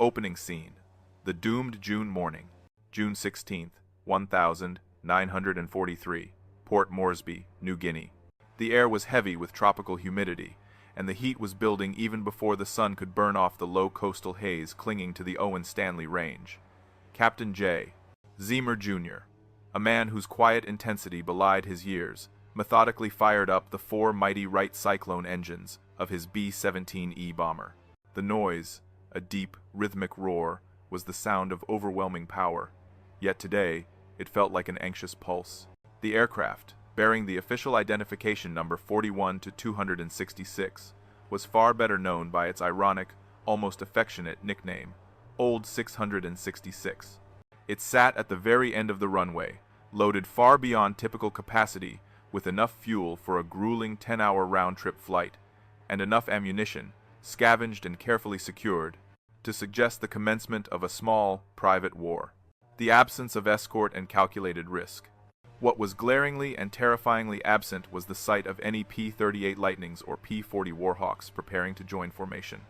Opening scene. The doomed June morning. June 16th, 1943. Port Moresby, New Guinea. The air was heavy with tropical humidity, and the heat was building even before the sun could burn off the low coastal haze clinging to the Owen Stanley Range. Captain Jay Zeamer Jr., a man whose quiet intensity belied his years, methodically fired up the four mighty Wright Cyclone engines of his B-17E bomber. The noise, a deep, rhythmic roar, was the sound of overwhelming power, yet today it felt like an anxious pulse. The aircraft, bearing the official identification number 41-266, was far better known by its ironic, almost affectionate nickname, Old 666. It sat at the very end of the runway, loaded far beyond typical capacity, with enough fuel for a grueling 10-hour round-trip flight, and enough ammunition, scavenged and carefully secured, to suggest the commencement of a small, private war. The absence of escort and calculated risk. What was glaringly and terrifyingly absent was the sight of any P-38 Lightnings or P-40 Warhawks preparing to join formation.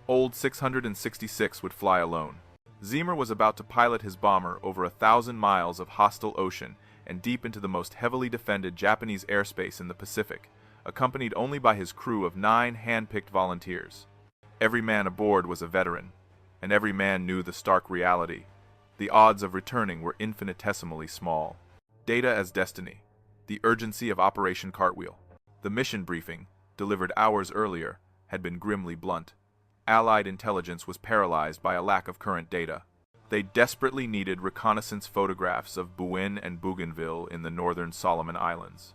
Old 666 would fly alone. Zeamer was about to pilot his bomber over 1,000 miles of hostile ocean and deep into the most heavily defended Japanese airspace in the Pacific, accompanied only by his crew of 9 hand-picked volunteers. Every man aboard was a veteran, and every man knew the stark reality. The odds of returning were infinitesimally small. Data as destiny. The urgency of Operation Cartwheel. The mission briefing, delivered hours earlier, had been grimly blunt. Allied intelligence was paralyzed by a lack of current data. They desperately needed reconnaissance photographs of Bouin and Bougainville in the northern Solomon Islands.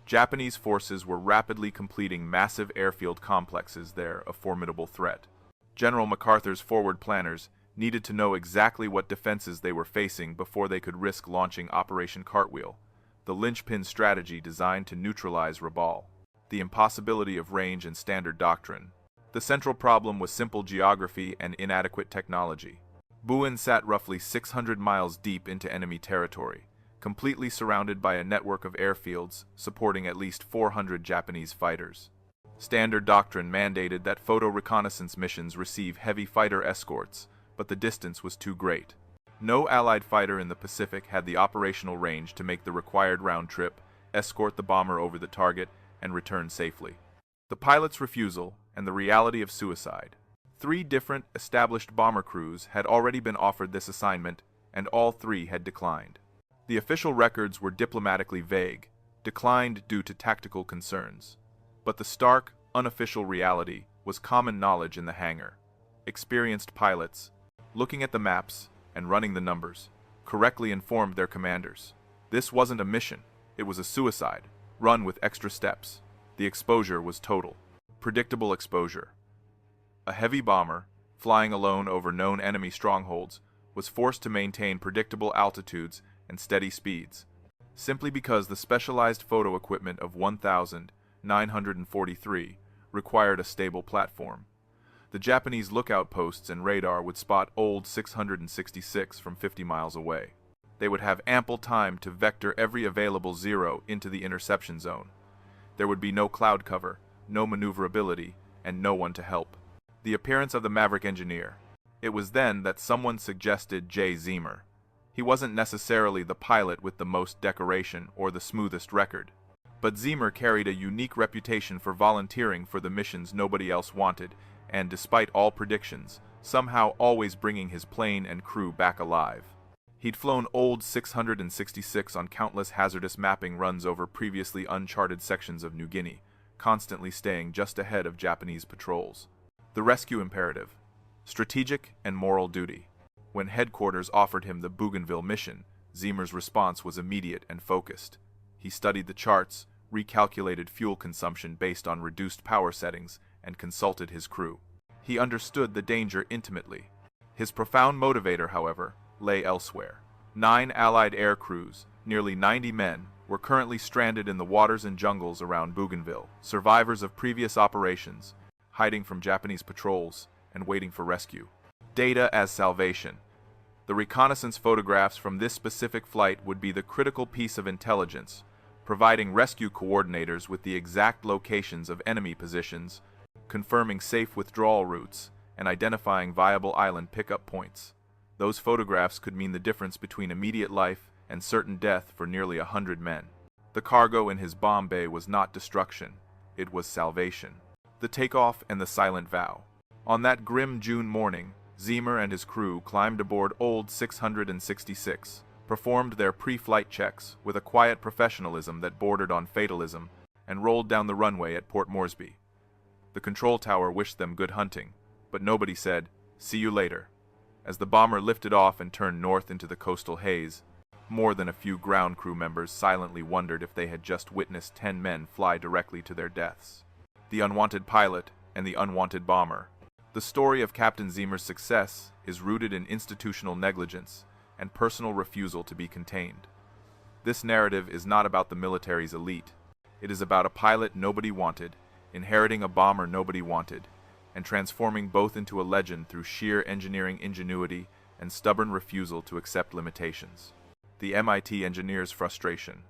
Japanese forces were rapidly completing massive airfield complexes there, a formidable threat. General MacArthur's forward planners needed to know exactly what defenses they were facing before they could risk launching Operation Cartwheel, the linchpin strategy designed to neutralize Rabaul. The impossibility of range and standard doctrine. The central problem was simple geography and inadequate technology. Bouin sat roughly 600 miles deep into enemy territory, completely surrounded by a network of airfields supporting at least 400 Japanese fighters. Standard doctrine mandated that photo reconnaissance missions receive heavy fighter escorts, but the distance was too great. No Allied fighter in the Pacific had the operational range to make the required round trip, escort the bomber over the target, and return safely. The pilot's refusal and the reality of suicide. 3 different established bomber crews had already been offered this assignment, and all 3 had declined. The official records were diplomatically vague, declined due to tactical concerns. But the stark, unofficial reality was common knowledge in the hangar. Experienced pilots, looking at the maps and running the numbers, correctly informed their commanders. This wasn't a mission, it was a suicide, run with extra steps. The exposure was total. Predictable exposure. A heavy bomber, flying alone over known enemy strongholds, was forced to maintain predictable altitudes and steady speeds, simply because the specialized photo equipment of 1943 required a stable platform. The Japanese lookout posts and radar would spot Old 666 from 50 miles away. They would have ample time to vector every available Zero into the interception zone. There would be no cloud cover, no maneuverability, and no one to help. The appearance of the Maverick engineer. It was then that someone suggested Jay Zeamer. He wasn't necessarily the pilot with the most decoration or the smoothest record, but Zeamer carried a unique reputation for volunteering for the missions nobody else wanted, and despite all predictions, somehow always bringing his plane and crew back alive. He'd flown Old 666 on countless hazardous mapping runs over previously uncharted sections of New Guinea, constantly staying just ahead of Japanese patrols. The rescue imperative. Strategic and moral duty. When headquarters offered him the Bougainville mission, Zeamer's response was immediate and focused. He studied the charts, recalculated fuel consumption based on reduced power settings, and consulted his crew. He understood the danger intimately. His profound motivator, however, lay elsewhere. 9 Allied air crews, nearly 90 men, were currently stranded in the waters and jungles around Bougainville, survivors of previous operations, hiding from Japanese patrols and waiting for rescue. Data as salvation. The reconnaissance photographs from this specific flight would be the critical piece of intelligence, providing rescue coordinators with the exact locations of enemy positions, confirming safe withdrawal routes, and identifying viable island pickup points. Those photographs could mean the difference between immediate life and certain death for nearly 100 men. The cargo in his bomb bay was not destruction, it was salvation. The takeoff and the silent vow. On that grim June morning, Zeamer and his crew climbed aboard Old 666, performed their pre-flight checks with a quiet professionalism that bordered on fatalism, and rolled down the runway at Port Moresby. The control tower wished them good hunting, but nobody said, "See you later." As the bomber lifted off and turned north into the coastal haze, more than a few ground crew members silently wondered if they had just witnessed 10 men fly directly to their deaths. The unwanted pilot and the unwanted bomber. The story of Captain Zeamer's success is rooted in institutional negligence and personal refusal to be contained. This narrative is not about the military's elite. It is about a pilot nobody wanted, inheriting a bomber nobody wanted, and transforming both into a legend through sheer engineering ingenuity and stubborn refusal to accept limitations. The MIT engineer's frustration.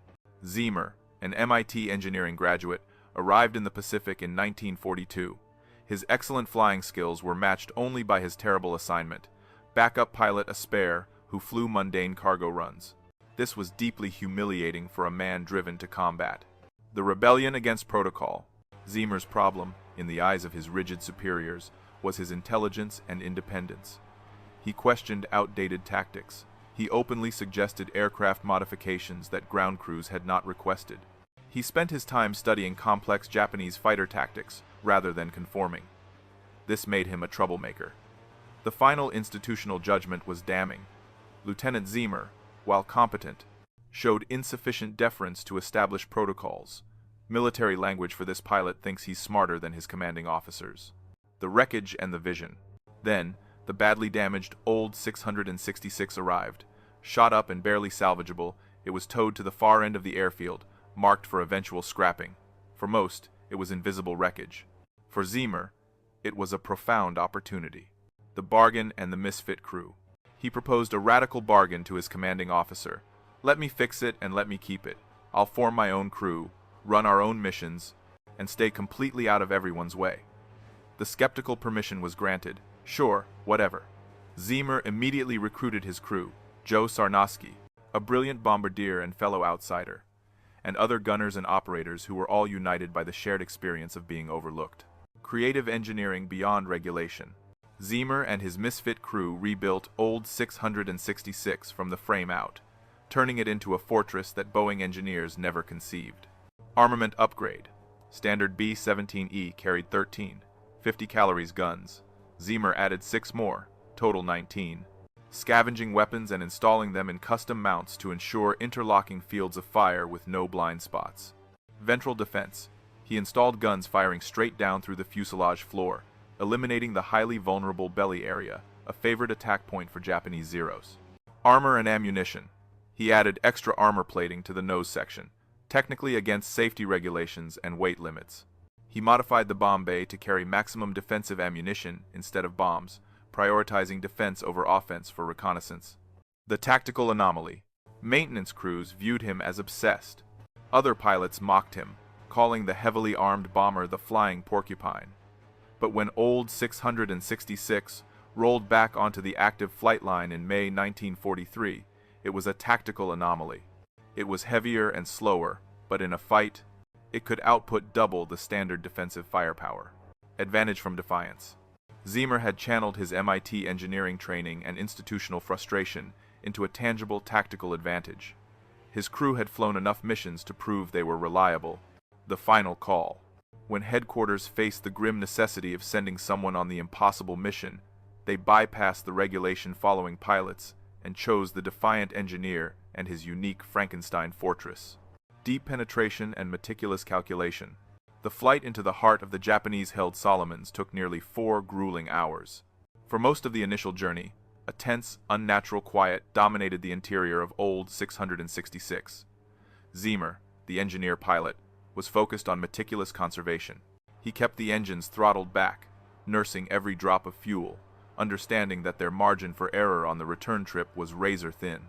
Zeamer, an MIT engineering graduate, arrived in the Pacific in 1942. His excellent flying skills were matched only by his terrible assignment, backup pilot a spare who flew mundane cargo runs. This was deeply humiliating for a man driven to combat. The rebellion against protocol. Zeamer's problem, in the eyes of his rigid superiors, was his intelligence and independence. He questioned outdated tactics. He openly suggested aircraft modifications that ground crews had not requested. He spent his time studying complex Japanese fighter tactics rather than conforming. This made him a troublemaker. The final institutional judgment was damning. Lieutenant Zeamer, while competent, showed insufficient deference to established protocols. Military language for this pilot thinks he's smarter than his commanding officers. The wreckage and the vision. Then, the badly damaged Old 666 arrived. Shot up and barely salvageable, it was towed to the far end of the airfield, marked for eventual scrapping. For most, it was invisible wreckage. For Zeamer, it was a profound opportunity. The bargain and the misfit crew. He proposed a radical bargain to his commanding officer. "Let me fix it and let me keep it. I'll form my own crew, run our own missions, and stay completely out of everyone's way." The skeptical permission was granted. Sure, whatever. Zeamer immediately recruited his crew, Joe Sarnosky, a brilliant bombardier and fellow outsider, and other gunners and operators who were all united by the shared experience of being overlooked. Creative engineering beyond regulation. Zeamer and his misfit crew rebuilt Old 666 from the frame out, turning it into a fortress that Boeing engineers never conceived. Armament upgrade. Standard B-17E carried 13, 50 calories guns. Zeamer added 6 more, total 19. Scavenging weapons and installing them in custom mounts to ensure interlocking fields of fire with no blind spots. Ventral defense. He installed guns firing straight down through the fuselage floor, eliminating the highly vulnerable belly area, a favorite attack point for Japanese Zeros. Armor and ammunition. He added extra armor plating to the nose section, technically against safety regulations and weight limits. He modified the bomb bay to carry maximum defensive ammunition instead of bombs, prioritizing defense over offense for reconnaissance. The tactical anomaly. Maintenance crews viewed him as obsessed. Other pilots mocked him, calling the heavily armed bomber the flying porcupine. But when Old 666 rolled back onto the active flight line in May 1943, it was a tactical anomaly. It was heavier and slower, but in a fight, it could output double the standard defensive firepower. Advantage from defiance. Zeamer had channeled his MIT engineering training and institutional frustration into a tangible tactical advantage. His crew had flown enough missions to prove they were reliable. The final call. When headquarters faced the grim necessity of sending someone on the impossible mission, they bypassed the regulation-following pilots and chose the defiant engineer and his unique Frankenstein Fortress. Deep penetration and meticulous calculation. The flight into the heart of the Japanese-held Solomons took nearly 4 grueling hours. For most of the initial journey, a tense, unnatural quiet dominated the interior of Old 666. Zeamer, the engineer-pilot, was focused on meticulous conservation. He kept the engines throttled back, nursing every drop of fuel, understanding that their margin for error on the return trip was razor-thin.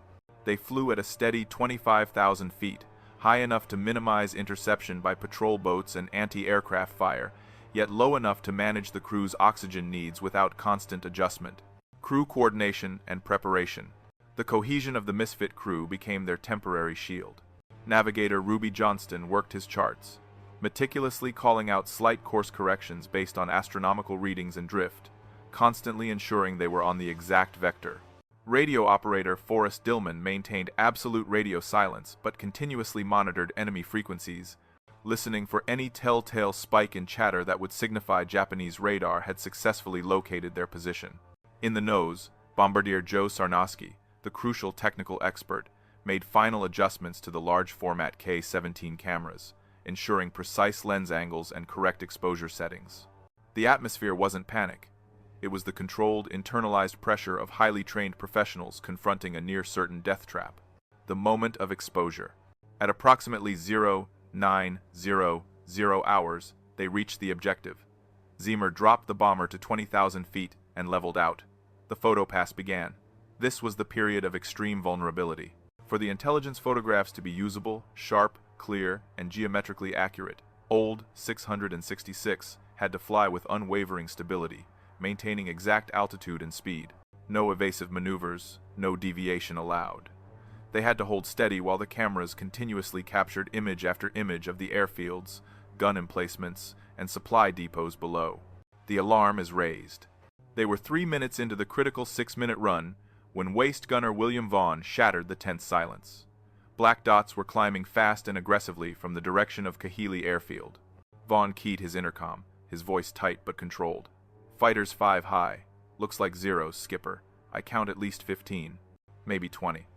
They flew at a steady 25,000 feet, high enough to minimize interception by patrol boats and anti-aircraft fire, yet low enough to manage the crew's oxygen needs without constant adjustment. Crew coordination and preparation. The cohesion of the misfit crew became their temporary shield. Navigator Ruby Johnston worked his charts, meticulously calling out slight course corrections based on astronomical readings and drift, constantly ensuring they were on the exact vector. Radio operator Forrest Dillman maintained absolute radio silence but continuously monitored enemy frequencies, listening for any telltale spike in chatter that would signify Japanese radar had successfully located their position. In the nose, Bombardier Joe Sarnosky, the crucial technical expert, made final adjustments to the large format K-17 cameras, ensuring precise lens angles and correct exposure settings. The atmosphere wasn't panic. It was the controlled, internalized pressure of highly trained professionals confronting a near-certain death trap. The moment of exposure. At approximately 0900 hours, they reached the objective. Zeamer dropped the bomber to 20,000 feet and leveled out. The photopass began. This was the period of extreme vulnerability. For the intelligence photographs to be usable, sharp, clear, and geometrically accurate, old 666 had to fly with unwavering stability, maintaining exact altitude and speed. No evasive maneuvers, no deviation allowed. They had to hold steady while the cameras continuously captured image after image of the airfields, gun emplacements, and supply depots below. The alarm is raised. They were 3 minutes into the critical 6-minute run when waist gunner William Vaughn shattered the tense silence. Black dots were climbing fast and aggressively from the direction of Kahili Airfield. Vaughn keyed his intercom, his voice tight but controlled. Fighters 5 high. Looks like zeros, skipper. I count at least 15. Maybe 20.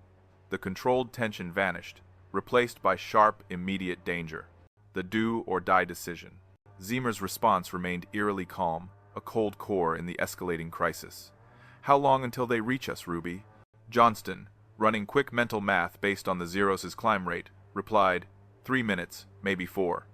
The controlled tension vanished, replaced by sharp, immediate danger. The do-or-die decision. Zeamer's response remained eerily calm, a cold core in the escalating crisis. How long until they reach us, Ruby? Johnston, running quick mental math based on the Zeros' climb rate, replied, 3 minutes, maybe 4.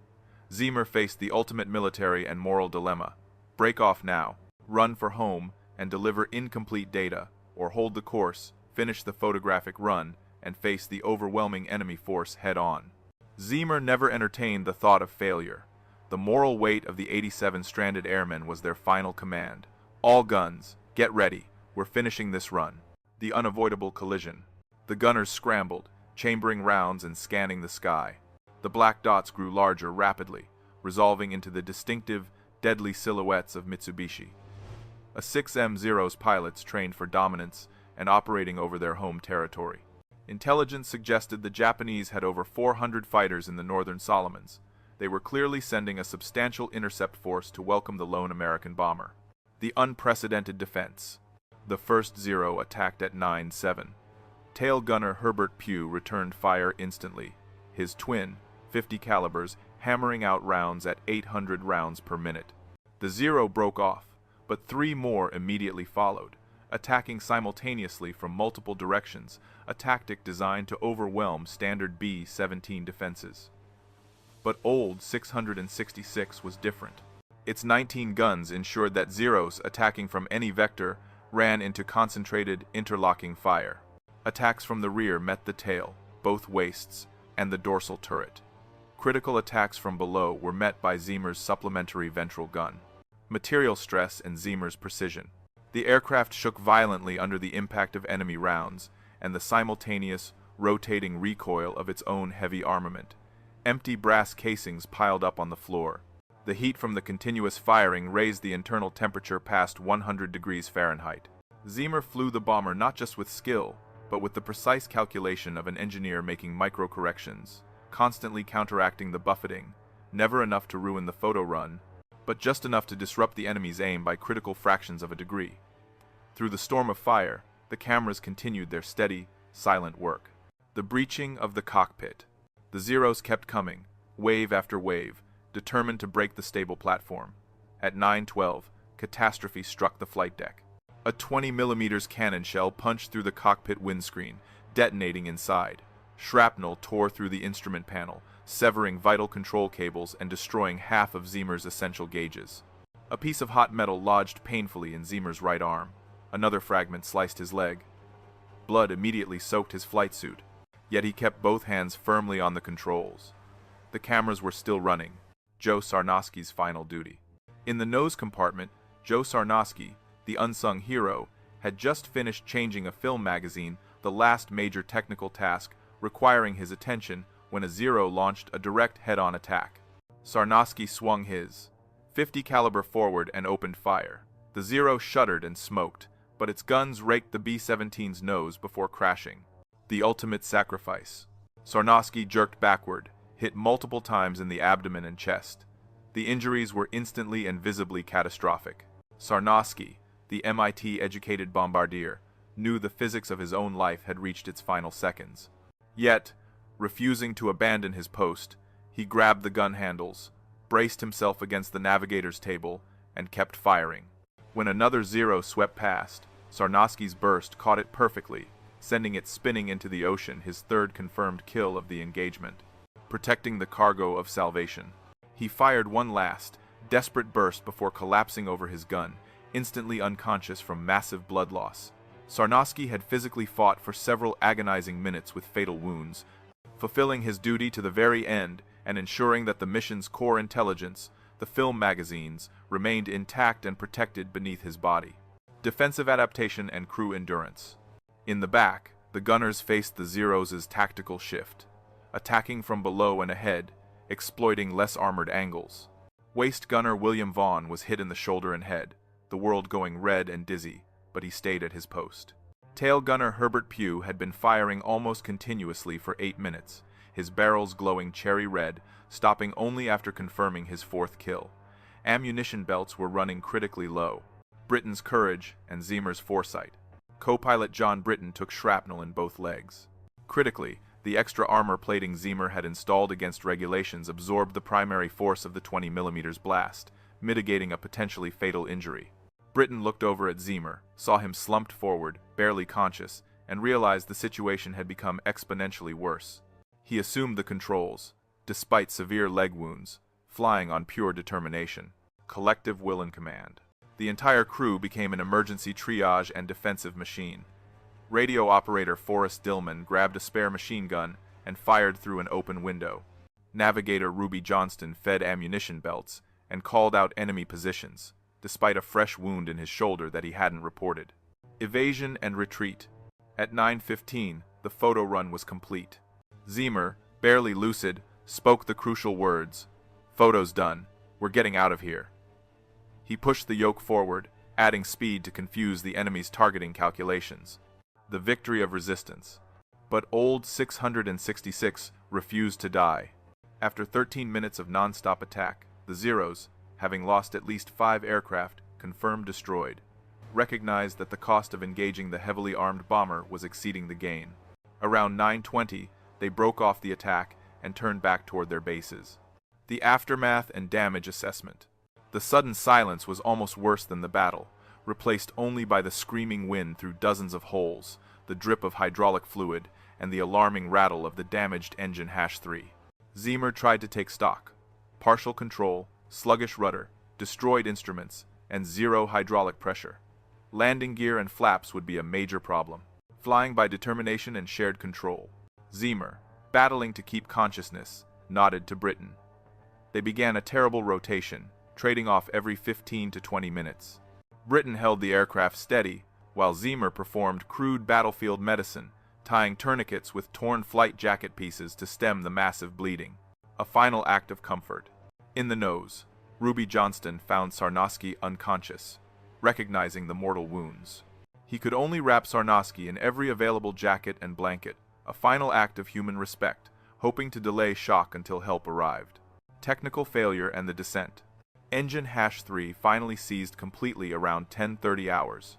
Zeamer faced the ultimate military and moral dilemma. Break off now, run for home, and deliver incomplete data, or hold the course, finish the photographic run, and face the overwhelming enemy force head-on. Zeamer never entertained the thought of failure. The moral weight of the 87 stranded airmen was their final command. All guns, get ready, we're finishing this run. The unavoidable collision. The gunners scrambled, chambering rounds and scanning the sky. The black dots grew larger rapidly, resolving into the distinctive, deadly silhouettes of Mitsubishi. A 6M0's pilots trained for dominance and operating over their home territory. Intelligence suggested the Japanese had over 400 fighters in the northern Solomons. They were clearly sending a substantial intercept force to welcome the lone American bomber. The unprecedented defense. The first Zero attacked at 9-7. Tail gunner Herbert Pugh returned fire instantly, his twin, 50 calibers, hammering out rounds at 800 rounds per minute. The Zero broke off, but 3 more immediately followed, attacking simultaneously from multiple directions, a tactic designed to overwhelm standard B-17 defenses. But old 666 was different. Its 19 guns ensured that Zeros attacking from any vector ran into concentrated, interlocking fire. Attacks from the rear met the tail, both waists, and the dorsal turret. Critical attacks from below were met by Zeamer's supplementary ventral gun. Material stress and Zeamer's precision. The aircraft shook violently under the impact of enemy rounds and the simultaneous, rotating recoil of its own heavy armament. Empty brass casings piled up on the floor. The heat from the continuous firing raised the internal temperature past 100 degrees Fahrenheit. Zeamer flew the bomber not just with skill, but with the precise calculation of an engineer making micro-corrections, constantly counteracting the buffeting, never enough to ruin the photo run, but just enough to disrupt the enemy's aim by critical fractions of a degree. Through the storm of fire, the cameras continued their steady, silent work. The breaching of the cockpit. The Zeros kept coming, wave after wave, determined to break the stable platform. At 9:12, catastrophe struck the flight deck. A 20mm cannon shell punched through the cockpit windscreen, detonating inside. Shrapnel tore through the instrument panel, severing vital control cables and destroying half of Zeamer's essential gauges. A piece of hot metal lodged painfully in Zeamer's right arm. Another fragment sliced his leg. Blood immediately soaked his flight suit, yet he kept both hands firmly on the controls. The cameras were still running. Joe Sarnosky's final duty. In the nose compartment, Joe Sarnosky, the unsung hero, had just finished changing a film magazine, the last major technical task requiring his attention, when a Zero launched a direct head-on attack. Sarnosky swung his .50 caliber forward and opened fire. The Zero shuddered and smoked, but its guns raked the B-17's nose before crashing. The ultimate sacrifice. Sarnosky jerked backward, hit multiple times in the abdomen and chest. The injuries were instantly and visibly catastrophic. Sarnosky, the MIT-educated bombardier, knew the physics of his own life had reached its final seconds. Yet, refusing to abandon his post, he grabbed the gun handles, braced himself against the navigator's table, and kept firing. When another Zero swept past, Sarnosky's burst caught it perfectly, sending it spinning into the ocean, his third confirmed kill of the engagement. Protecting the cargo of salvation. He fired one last, desperate burst before collapsing over his gun, instantly unconscious from massive blood loss. Sarnosky had physically fought for several agonizing minutes with fatal wounds, fulfilling his duty to the very end and ensuring that the mission's core intelligence, the film magazines, remained intact and protected beneath his body. Defensive adaptation and crew endurance. In the back, the gunners faced the Zeros' tactical shift, attacking from below and ahead, exploiting less armored angles. Waist gunner William Vaughn was hit in the shoulder and head, the world going red and dizzy, but he stayed at his post. Tail gunner Herbert Pugh had been firing almost continuously for 8 minutes, his barrels glowing cherry red, stopping only after confirming his 4th kill. Ammunition belts were running critically low. Britton's courage and Zeamer's foresight. Co-pilot John Britton took shrapnel in both legs. Critically, the extra armor plating Zeamer had installed against regulations absorbed the primary force of the 20mm blast, mitigating a potentially fatal injury. Britton looked over at Zeamer, saw him slumped forward, barely conscious, and realized the situation had become exponentially worse. He assumed the controls, despite severe leg wounds, flying on pure determination, collective will and command. The entire crew became an emergency triage and defensive machine. Radio operator Forrest Dillman grabbed a spare machine gun and fired through an open window. Navigator Ruby Johnston fed ammunition belts and called out enemy positions, despite a fresh wound in his shoulder that he hadn't reported. Evasion and retreat. At 9:15, the photo run was complete. Zeamer, barely lucid, spoke the crucial words, "Photo's done. We're getting out of here." He pushed the yoke forward, adding speed to confuse the enemy's targeting calculations. The victory of resistance. But old 666 refused to die. After 13 minutes of non-stop attack, the Zeros, having lost at least 5 aircraft, confirmed destroyed, recognized that the cost of engaging the heavily armed bomber was exceeding the gain. Around 9:20, they broke off the attack and turned back toward their bases. The aftermath and damage assessment. The sudden silence was almost worse than the battle, replaced only by the screaming wind through dozens of holes, the drip of hydraulic fluid, and the alarming rattle of the damaged engine #3. Zeamer tried to take stock. Partial control, sluggish rudder, destroyed instruments, and 0 hydraulic pressure. Landing gear and flaps would be a major problem. Flying by determination and shared control. Zeamer, battling to keep consciousness, nodded to Britton. They began a terrible rotation, trading off every 15 to 20 minutes. Britton held the aircraft steady, while Zeamer performed crude battlefield medicine, tying tourniquets with torn flight jacket pieces to stem the massive bleeding. A final act of comfort. In the nose, Ruby Johnston found Sarnosky unconscious, recognizing the mortal wounds. He could only wrap Sarnosky in every available jacket and blanket, a final act of human respect, hoping to delay shock until help arrived. Technical failure and the descent. Engine #3 finally seized completely around 10:30 hours.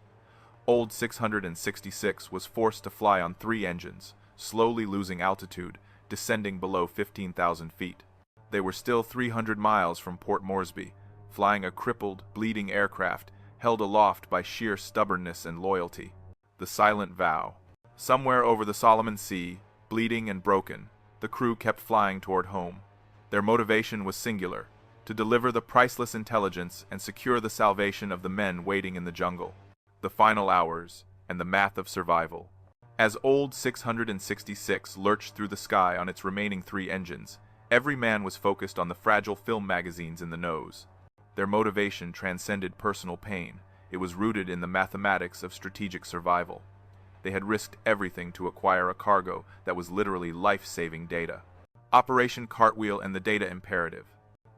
Old 666 was forced to fly on 3 engines, slowly losing altitude, descending below 15,000 feet. They were still 300 miles from Port Moresby, flying a crippled, bleeding aircraft held aloft by sheer stubbornness and loyalty. The silent vow. Somewhere over the Solomon Sea, bleeding and broken, the crew kept flying toward home. Their motivation was singular: to deliver the priceless intelligence and secure the salvation of the men waiting in the jungle. The final hours, and the math of survival. As old 666 lurched through the sky on its remaining 3 engines, every man was focused on the fragile film magazines in the nose. Their motivation transcended personal pain. It was rooted in the mathematics of strategic survival. They had risked everything to acquire a cargo that was literally life-saving data. Operation Cartwheel and the Data Imperative.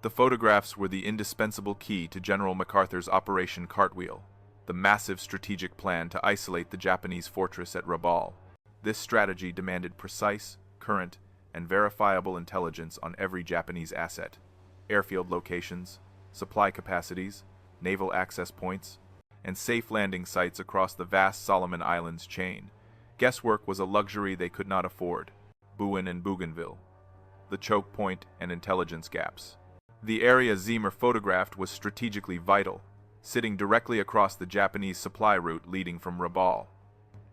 The photographs were the indispensable key to General MacArthur's Operation Cartwheel, the massive strategic plan to isolate the Japanese fortress at Rabaul. This strategy demanded precise, current, and verifiable intelligence on every Japanese asset, airfield locations, supply capacities, naval access points, and safe landing sites across the vast Solomon Islands chain. Guesswork was a luxury they could not afford. Buin and Bougainville. The choke point and intelligence gaps. The area Zeamer photographed was strategically vital, sitting directly across the Japanese supply route leading from Rabaul.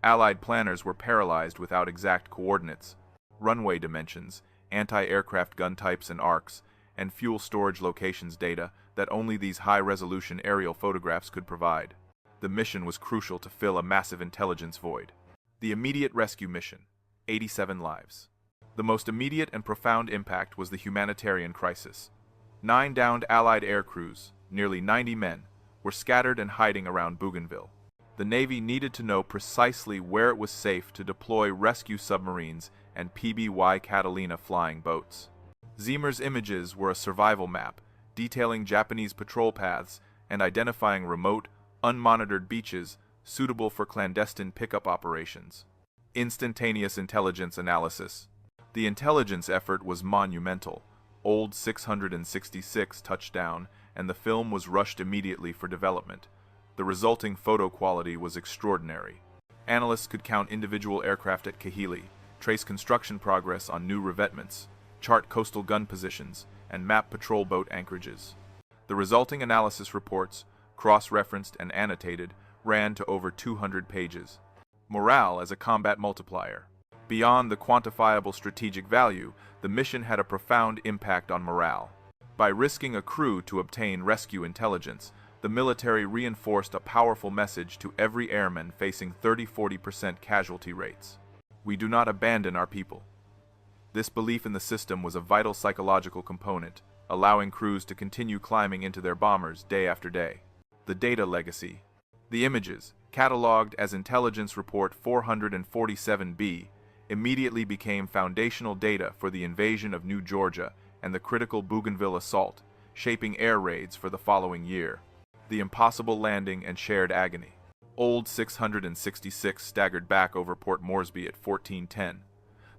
Allied planners were paralyzed without exact coordinates, runway dimensions, anti-aircraft gun types and arcs, and fuel storage locations data that only these high-resolution aerial photographs could provide. The mission was crucial to fill a massive intelligence void. The immediate rescue mission, 87 lives. The most immediate and profound impact was the humanitarian crisis. 9 downed Allied air crews, nearly 90 men, were scattered and hiding around Bougainville. The Navy needed to know precisely where it was safe to deploy rescue submarines and PBY Catalina flying boats. Zeamer's images were a survival map, detailing Japanese patrol paths and identifying remote, unmonitored beaches suitable for clandestine pickup operations. Instantaneous intelligence analysis. The intelligence effort was monumental. Old 666 touchdown, and the film was rushed immediately for development. The resulting photo quality was extraordinary. Analysts could count individual aircraft at Kahili, trace construction progress on new revetments, chart coastal gun positions, and map patrol boat anchorages. The resulting analysis reports, cross-referenced and annotated, ran to over 200 pages. Morale as a combat multiplier. Beyond the quantifiable strategic value, the mission had a profound impact on morale. By risking a crew to obtain rescue intelligence, the military reinforced a powerful message to every airman facing 30–40% casualty rates. We do not abandon our people. This belief in the system was a vital psychological component, allowing crews to continue climbing into their bombers day after day. The data legacy. The images, catalogued as Intelligence Report 447B, immediately became foundational data for the invasion of New Georgia and the critical Bougainville assault, shaping air raids for the following year. The impossible landing and shared agony. Old 666 staggered back over Port Moresby at 1410.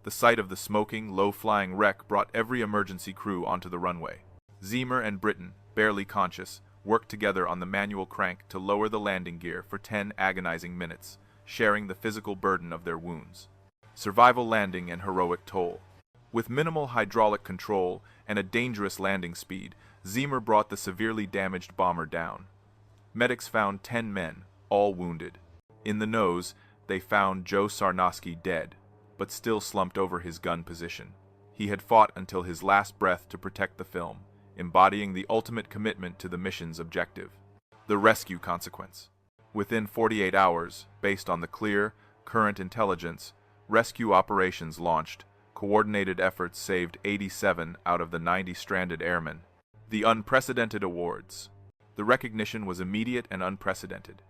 The sight of the smoking, low-flying wreck brought every emergency crew onto the runway. Zeamer and Britton, barely conscious, worked together on the manual crank to lower the landing gear for 10 agonizing minutes, sharing the physical burden of their wounds. Survival landing and heroic toll. With minimal hydraulic control and a dangerous landing speed, Zeamer brought the severely damaged bomber down. Medics found 10 men, all wounded. In the nose, they found Joe Sarnosky dead, but still slumped over his gun position. He had fought until his last breath to protect the film, embodying the ultimate commitment to the mission's objective. The rescue consequence. Within 48 hours, based on the clear, current intelligence, rescue operations launched. Coordinated efforts saved 87 out of the 90 stranded airmen. The unprecedented awards. The recognition was immediate and unprecedented.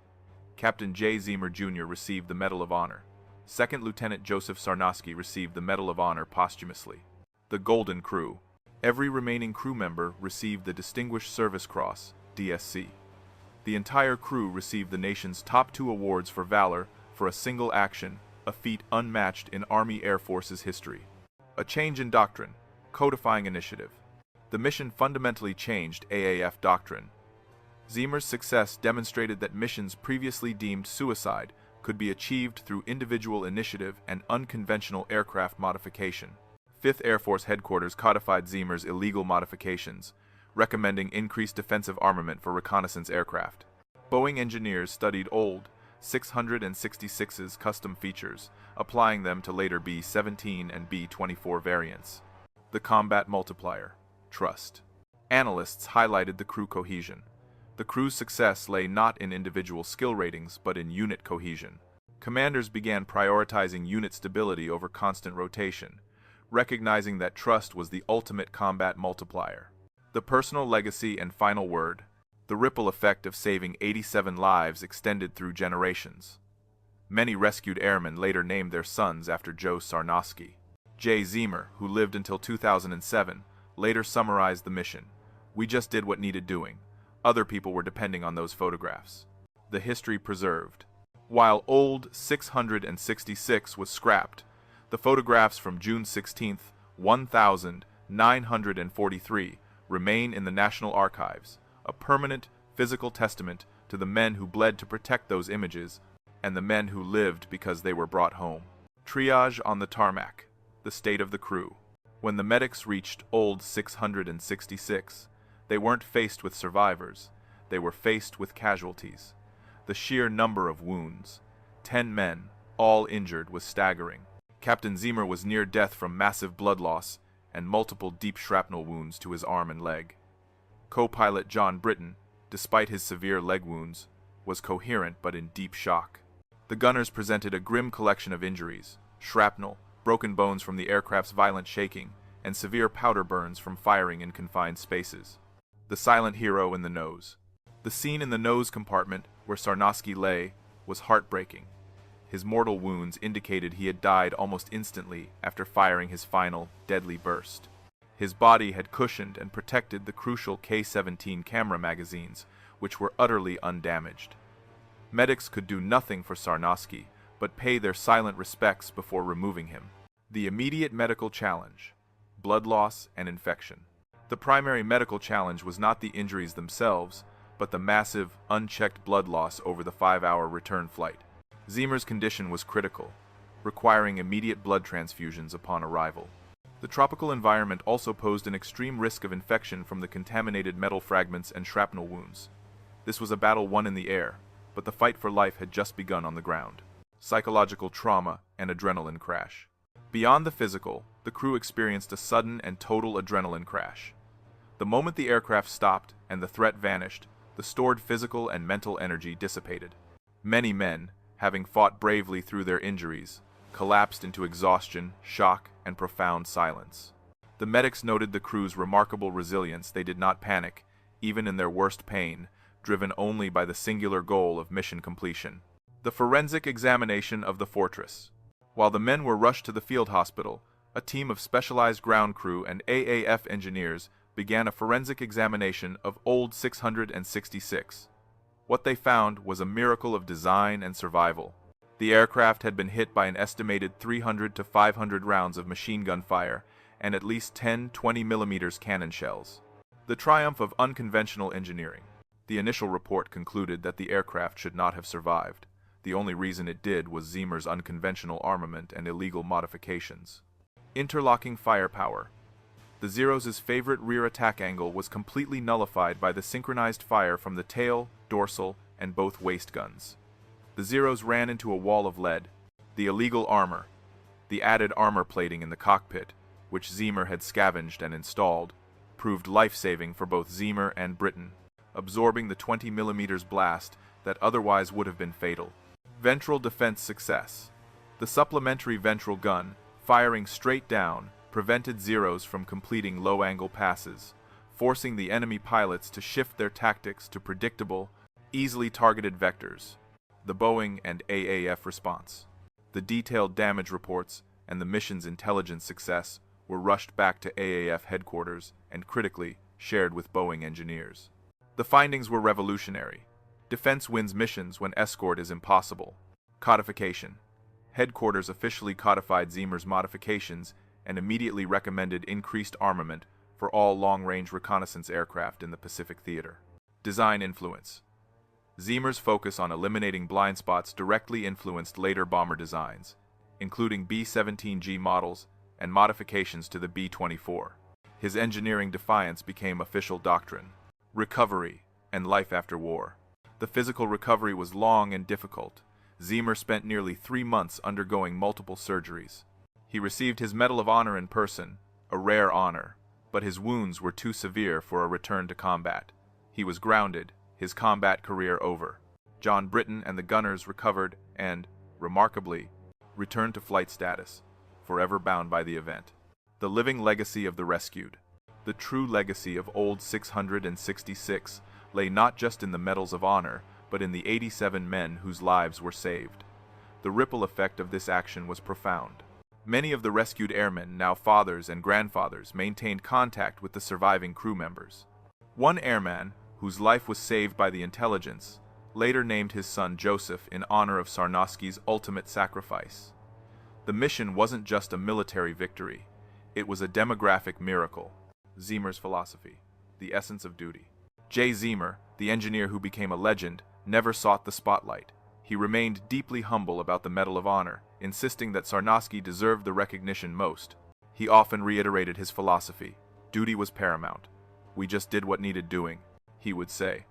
Captain Jay Zeamer Jr. received the Medal of Honor. Second Lieutenant Joseph Sarnosky received the Medal of Honor posthumously. The Golden Crew. Every remaining crew member received the Distinguished Service Cross, DSC. The entire crew received the nation's top 2 awards for valor for a single action, a feat unmatched in Army Air Force's history. A change in doctrine, codifying initiative. The mission fundamentally changed AAF doctrine. Zeamer's success demonstrated that missions previously deemed suicide could be achieved through individual initiative and unconventional aircraft modification. 5th Air Force Headquarters codified Zeamer's illegal modifications, recommending increased defensive armament for reconnaissance aircraft. Boeing engineers studied old 666's custom features, applying them to later B-17 and B-24 variants. The combat multiplier. Trust. Analysts highlighted the crew cohesion. The crew's success lay not in individual skill ratings, but in unit cohesion. Commanders began prioritizing unit stability over constant rotation, recognizing that trust was the ultimate combat multiplier. The personal legacy and final word. The ripple effect of saving 87 lives extended through generations. Many rescued airmen later named their sons after Joe Sarnosky. Jay Zeamer, who lived until 2007, later summarized the mission. "We just did what needed doing. Other people were depending on those photographs." The history preserved. While old 666 was scrapped, the photographs from June 16, 1943 remain in the National Archives, a permanent physical testament to the men who bled to protect those images and the men who lived because they were brought home. Triage on the tarmac. The state of the crew. When the medics reached old 666, they weren't faced with survivors, they were faced with casualties. The sheer number of wounds, 10 men, all injured, was staggering. Captain Zeamer was near death from massive blood loss and multiple deep shrapnel wounds to his arm and leg. Co-pilot John Britton, despite his severe leg wounds, was coherent but in deep shock. The gunners presented a grim collection of injuries: shrapnel, broken bones from the aircraft's violent shaking, and severe powder burns from firing in confined spaces. The silent hero in the nose. The scene in the nose compartment where Sarnosky lay was heartbreaking. His mortal wounds indicated he had died almost instantly after firing his final, deadly burst. His body had cushioned and protected the crucial K-17 camera magazines, which were utterly undamaged. Medics could do nothing for Sarnosky, but pay their silent respects before removing him. The immediate medical challenge: blood loss and infection. The primary medical challenge was not the injuries themselves, but the massive, unchecked blood loss over the 5-hour return flight. Zeamer's condition was critical, requiring immediate blood transfusions upon arrival. The tropical environment also posed an extreme risk of infection from the contaminated metal fragments and shrapnel wounds. This was a battle won in the air, but the fight for life had just begun on the ground. Psychological trauma and adrenaline crash. Beyond the physical, the crew experienced a sudden and total adrenaline crash. The moment the aircraft stopped and the threat vanished, the stored physical and mental energy dissipated. Many men, having fought bravely through their injuries, collapsed into exhaustion, shock, and profound silence. The medics noted the crew's remarkable resilience. They did not panic, even in their worst pain, driven only by the singular goal of mission completion. The forensic examination of the fortress. While the men were rushed to the field hospital, a team of specialized ground crew and AAF engineers began a forensic examination of old 666. What they found was a miracle of design and survival. The aircraft had been hit by an estimated 300 to 500 rounds of machine gun fire and at least 10 20mm cannon shells. The triumph of unconventional engineering. The initial report concluded that the aircraft should not have survived. The only reason it did was Zeamer's unconventional armament and illegal modifications. Interlocking firepower. The Zeros' favorite rear attack angle was completely nullified by the synchronized fire from the tail, dorsal, and both waist guns. The Zeros ran into a wall of lead. The illegal armor. The added armor plating in the cockpit, which Zeamer had scavenged and installed, proved life-saving for both Zeamer and Britton, absorbing the 20mm blast that otherwise would have been fatal. Ventral defense success. The supplementary ventral gun, firing straight down, prevented Zeros from completing low-angle passes, forcing the enemy pilots to shift their tactics to predictable, easily targeted vectors. The Boeing and AAF response. The detailed damage reports and the mission's intelligence success were rushed back to AAF headquarters and critically shared with Boeing engineers. The findings were revolutionary. Defense wins missions when escort is impossible. Codification. Headquarters officially codified Zeamer's modifications and immediately recommended increased armament for all long-range reconnaissance aircraft in the Pacific Theater. Design influence. Zeamer's focus on eliminating blind spots directly influenced later bomber designs, including B-17G models and modifications to the B-24. His engineering defiance became official doctrine. Recovery and life after war. The physical recovery was long and difficult. Zeamer spent nearly 3 months undergoing multiple surgeries. He received his Medal of Honor in person, a rare honor, but his wounds were too severe for a return to combat. He was grounded, his combat career over. John Britton and the gunners recovered and, remarkably, returned to flight status, forever bound by the event. The living legacy of the rescued. The true legacy of old 666 lay not just in the medals of honor, but in the 87 men whose lives were saved. The ripple effect of this action was profound. Many of the rescued airmen, now fathers and grandfathers, maintained contact with the surviving crew members. One airman, whose life was saved by the intelligence, later named his son Joseph in honor of Sarnowski's ultimate sacrifice. The mission wasn't just a military victory, it was a demographic miracle. Zeamer's philosophy, the essence of duty. Jay Zeamer, the engineer who became a legend, never sought the spotlight. He remained deeply humble about the Medal of Honor, insisting that Sarnowski deserved the recognition most. He often reiterated his philosophy. Duty was paramount. We just did what needed doing, he would say.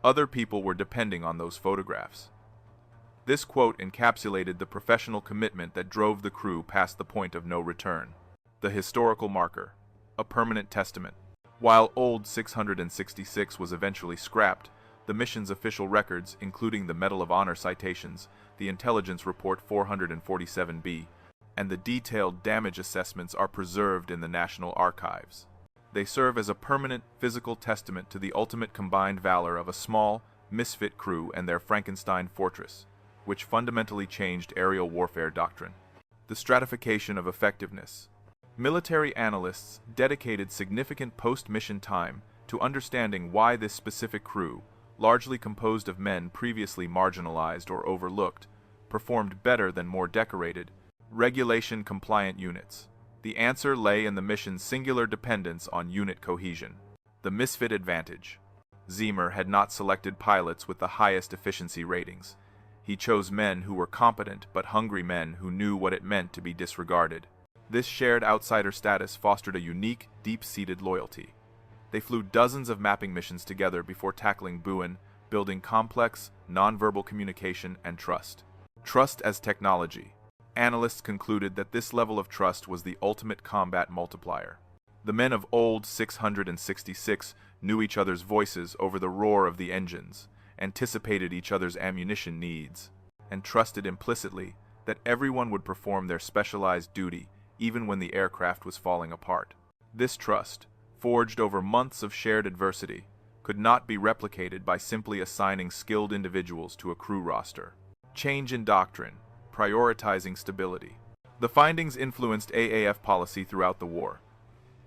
Other people were depending on those photographs. This quote encapsulated the professional commitment that drove the crew past the point of no return. The historical marker, a permanent testament. While old 666 was eventually scrapped, the mission's official records, including the Medal of Honor citations, the Intelligence Report 447B, and the detailed damage assessments are preserved in the National Archives. They serve as a permanent physical testament to the ultimate combined valor of a small, misfit crew and their Frankenstein Fortress, which fundamentally changed aerial warfare doctrine. The stratification of effectiveness. Military analysts dedicated significant post-mission time to understanding why this specific crew, largely composed of men previously marginalized or overlooked, performed better than more decorated, regulation-compliant units. The answer lay in the mission's singular dependence on unit cohesion. The misfit advantage. Zeamer had not selected pilots with the highest efficiency ratings. He chose men who were competent but hungry men who knew what it meant to be disregarded. This shared outsider status fostered a unique, deep-seated loyalty. They flew dozens of mapping missions together before tackling Bougainville, building complex, nonverbal communication and trust. Trust as technology. Analysts concluded that this level of trust was the ultimate combat multiplier. The men of old 666 knew each other's voices over the roar of the engines, anticipated each other's ammunition needs, and trusted implicitly that everyone would perform their specialized duty even when the aircraft was falling apart. This trust, forged over months of shared adversity, could not be replicated by simply assigning skilled individuals to a crew roster. Change in doctrine, prioritizing stability. The findings influenced AAF policy throughout the war.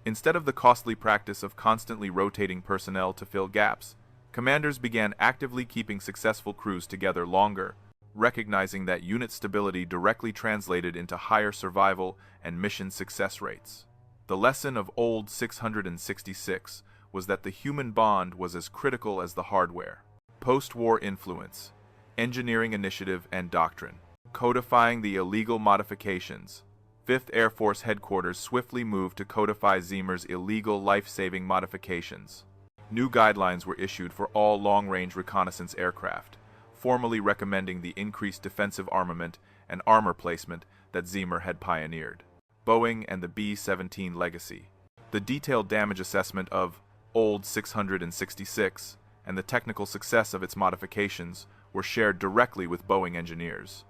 Instead of the costly practice of constantly rotating personnel to fill gaps, commanders began actively keeping successful crews together longer, recognizing that unit stability directly translated into higher survival and mission success rates. The lesson of old 666 was that the human bond was as critical as the hardware. Post-war influence, engineering initiative and doctrine. Codifying the illegal modifications. 5th Air Force Headquarters swiftly moved to codify Zeamer's illegal life-saving modifications. New guidelines were issued for all long-range reconnaissance aircraft, formally recommending the increased defensive armament and armor placement that Zeamer had pioneered. Boeing and the B-17 legacy. The detailed damage assessment of old 666 and the technical success of its modifications were shared directly with Boeing engineers.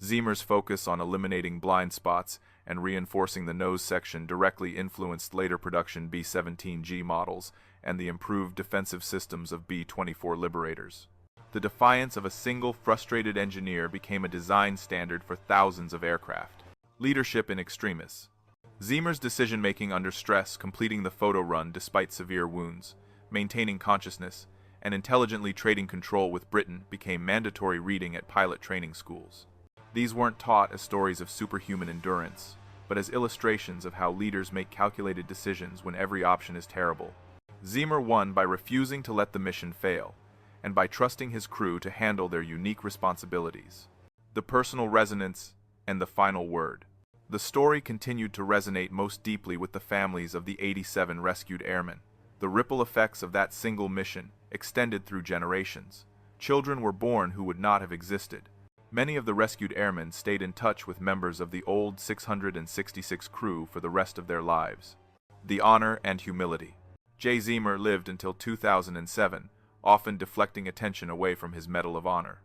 Zeamer's focus on eliminating blind spots and reinforcing the nose section directly influenced later production B-17G models and the improved defensive systems of B-24 Liberators. The defiance of a single frustrated engineer became a design standard for thousands of aircraft. Leadership in extremis. Zeamer's decision-making under stress, completing the photo run despite severe wounds, maintaining consciousness, and intelligently trading control with Britain became mandatory reading at pilot training schools. These weren't taught as stories of superhuman endurance, but as illustrations of how leaders make calculated decisions when every option is terrible. Zeamer won by refusing to let the mission fail, and by trusting his crew to handle their unique responsibilities. The personal resonance and the final word. The story continued to resonate most deeply with the families of the 87 rescued airmen. The ripple effects of that single mission extended through generations. Children were born who would not have existed. Many of the rescued airmen stayed in touch with members of the old 666 crew for the rest of their lives. The honor and humility. Jay Zeamer lived until 2007, often deflecting attention away from his Medal of Honor.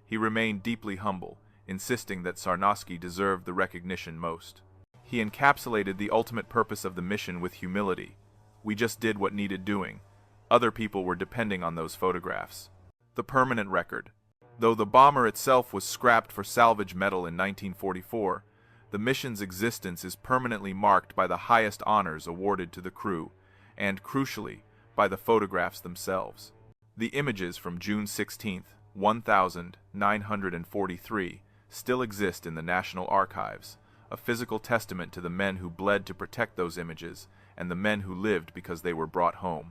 He remained deeply humble, insisting that Sarnowski deserved the recognition most. He encapsulated the ultimate purpose of the mission with humility. We just did what needed doing. Other people were depending on those photographs. The permanent record. Though the bomber itself was scrapped for salvage metal in 1944, the mission's existence is permanently marked by the highest honors awarded to the crew, and, crucially, by the photographs themselves. The images from June 16, 1943, still exist in the National Archives, a physical testament to the men who bled to protect those images and the men who lived because they were brought home.